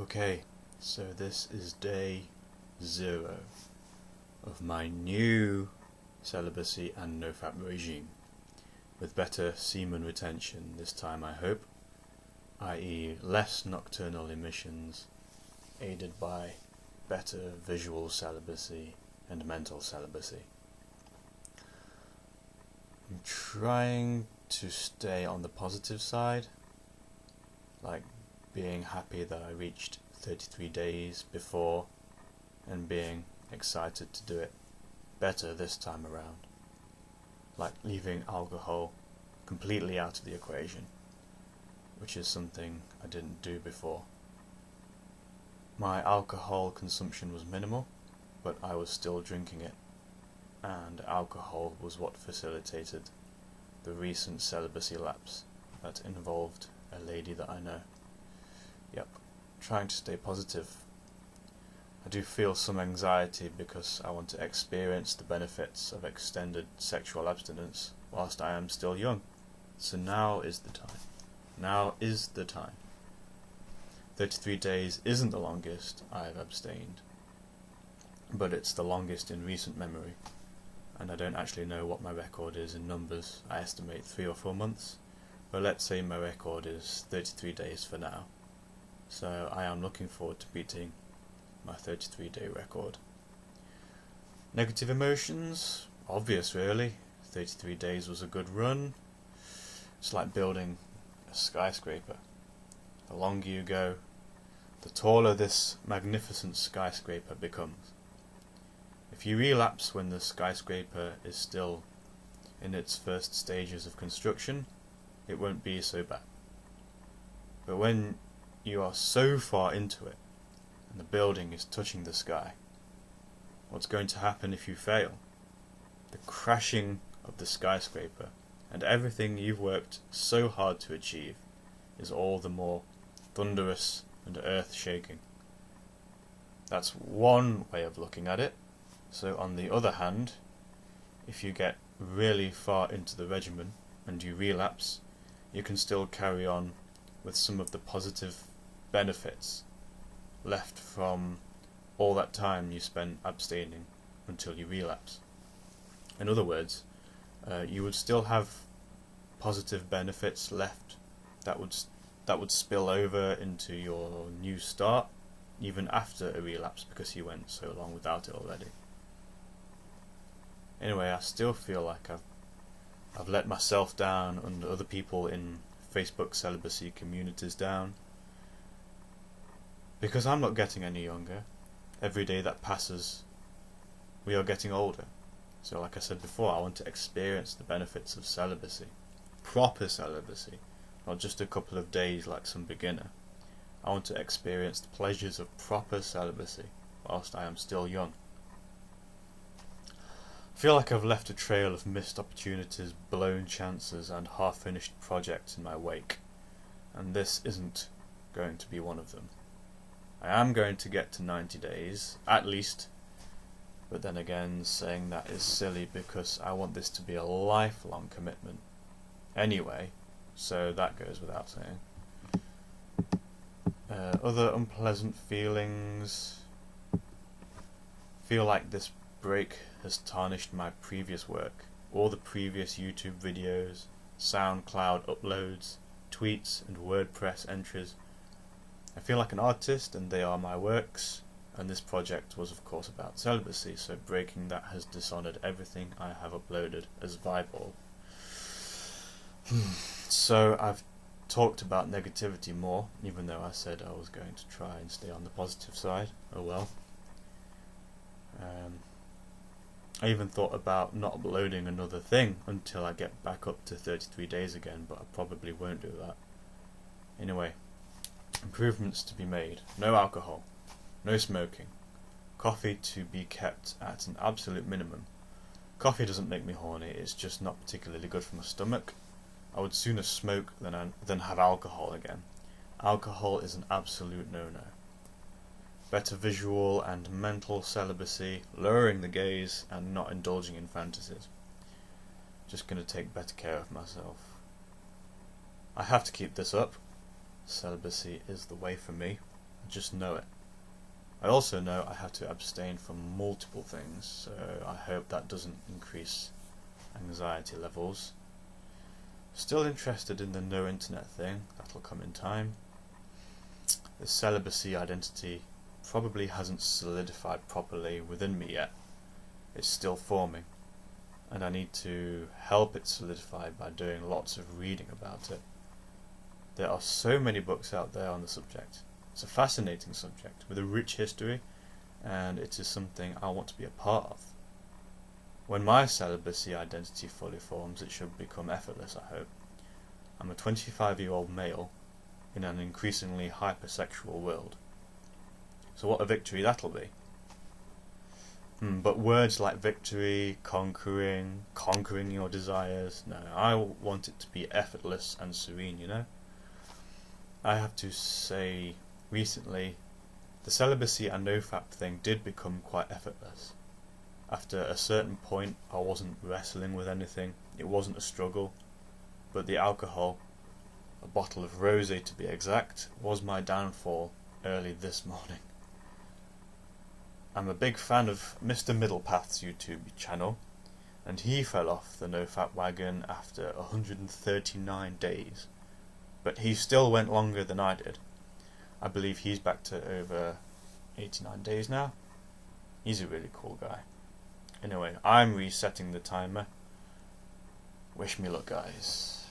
Okay, so this is day 0 of my new celibacy and NoFap regime, with better semen retention this time, I hope, i.e. less nocturnal emissions, aided by better visual celibacy and mental celibacy. I'm trying to stay on the positive side, like being happy that I reached 33 days before and being excited to do it better this time around, like leaving alcohol completely out of the equation, which is something I didn't do before. My alcohol consumption was minimal, but I was still drinking it, and alcohol was what facilitated the recent celibacy lapse that involved a lady that I know. Yep, trying to stay positive. I do feel some anxiety because I want to experience the benefits of extended sexual abstinence whilst I am still young. So now is the time. Now is the time. 33 days isn't the longest I've abstained, but it's the longest in recent memory, and I don't actually know what my record is in numbers. I estimate 3 or 4 months, but let's say my record is 33 days for now. So I am looking forward to beating my 33-day record. Negative emotions? Obvious, really. 33 days was a good run. It's like building a skyscraper. The longer you go, the taller this magnificent skyscraper becomes. If you relapse when the skyscraper is still in its first stages of construction, it won't be so bad. But when you are so far into it, and the building is touching the sky, what's going to happen if you fail? The crashing of the skyscraper, and everything you've worked so hard to achieve, is all the more thunderous and earth-shaking. That's one way of looking at it. So on the other hand, if you get really far into the regimen and you relapse, you can still carry on with some of the positive benefits left from all that time you spent abstaining until you relapse. In other words, you would still have positive benefits left that would spill over into your new start even after a relapse, because you went so long without it already. Anyway, I still feel like I've let myself down and other people in Facebook celibacy communities down, because I'm not getting any younger. Every day that passes, we are getting older. So like I said before, I want to experience the benefits of celibacy. Proper celibacy, not just a couple of days like some beginner. I want to experience the pleasures of proper celibacy whilst I am still young. I feel like I've left a trail of missed opportunities, blown chances and half-finished projects in my wake, and this isn't going to be one of them. I am going to get to 90 days, at least, but then again, saying that is silly because I want this to be a lifelong commitment anyway, so that goes without saying. Other unpleasant feelings. Feel like this break has tarnished my previous work, all the previous YouTube videos, SoundCloud uploads, tweets and WordPress entries. I feel like an artist and they are my works, and this project was of course about celibacy, so breaking that has dishonoured everything I have uploaded as Viball. So I've talked about negativity more, even though I said I was going to try and stay on the positive side. Oh well. I even thought about not uploading another thing until I get back up to 33 days again, but I probably won't do that. Anyway, improvements to be made. No alcohol, no smoking, coffee to be kept at an absolute minimum. Coffee doesn't make me horny, it's just not particularly good for my stomach. I would sooner smoke than have alcohol again. Alcohol is an absolute no-no. Better visual and mental celibacy, lowering the gaze and not indulging in fantasies. Just going to take better care of myself. I have to keep this up. Celibacy is the way for me, just know it. I also know I have to abstain from multiple things, so I hope that doesn't increase anxiety levels. Still interested in the no internet thing, that'll come in time. The celibacy identity probably hasn't solidified properly within me yet. It's still forming, and I need to help it solidify by doing lots of reading about it. There are so many books out there on the subject. It's a fascinating subject with a rich history, and it is something I want to be a part of. When my celibacy identity fully forms, it should become effortless, I hope. I'm a 25-year-old male in an increasingly hypersexual world. So what a victory that'll be. But words like victory, conquering your desires, no, I want it to be effortless and serene, you know? I have to say, recently, the celibacy and NoFap thing did become quite effortless. After a certain point, I wasn't wrestling with anything, it wasn't a struggle, but the alcohol, a bottle of rosé to be exact, was my downfall early this morning. I'm a big fan of Mr. Middlepath's YouTube channel, and he fell off the NoFap wagon after 139 days. But he still went longer than I did. I believe he's back to over 89 days now. He's a really cool guy. Anyway, I'm resetting the timer. Wish me luck, guys.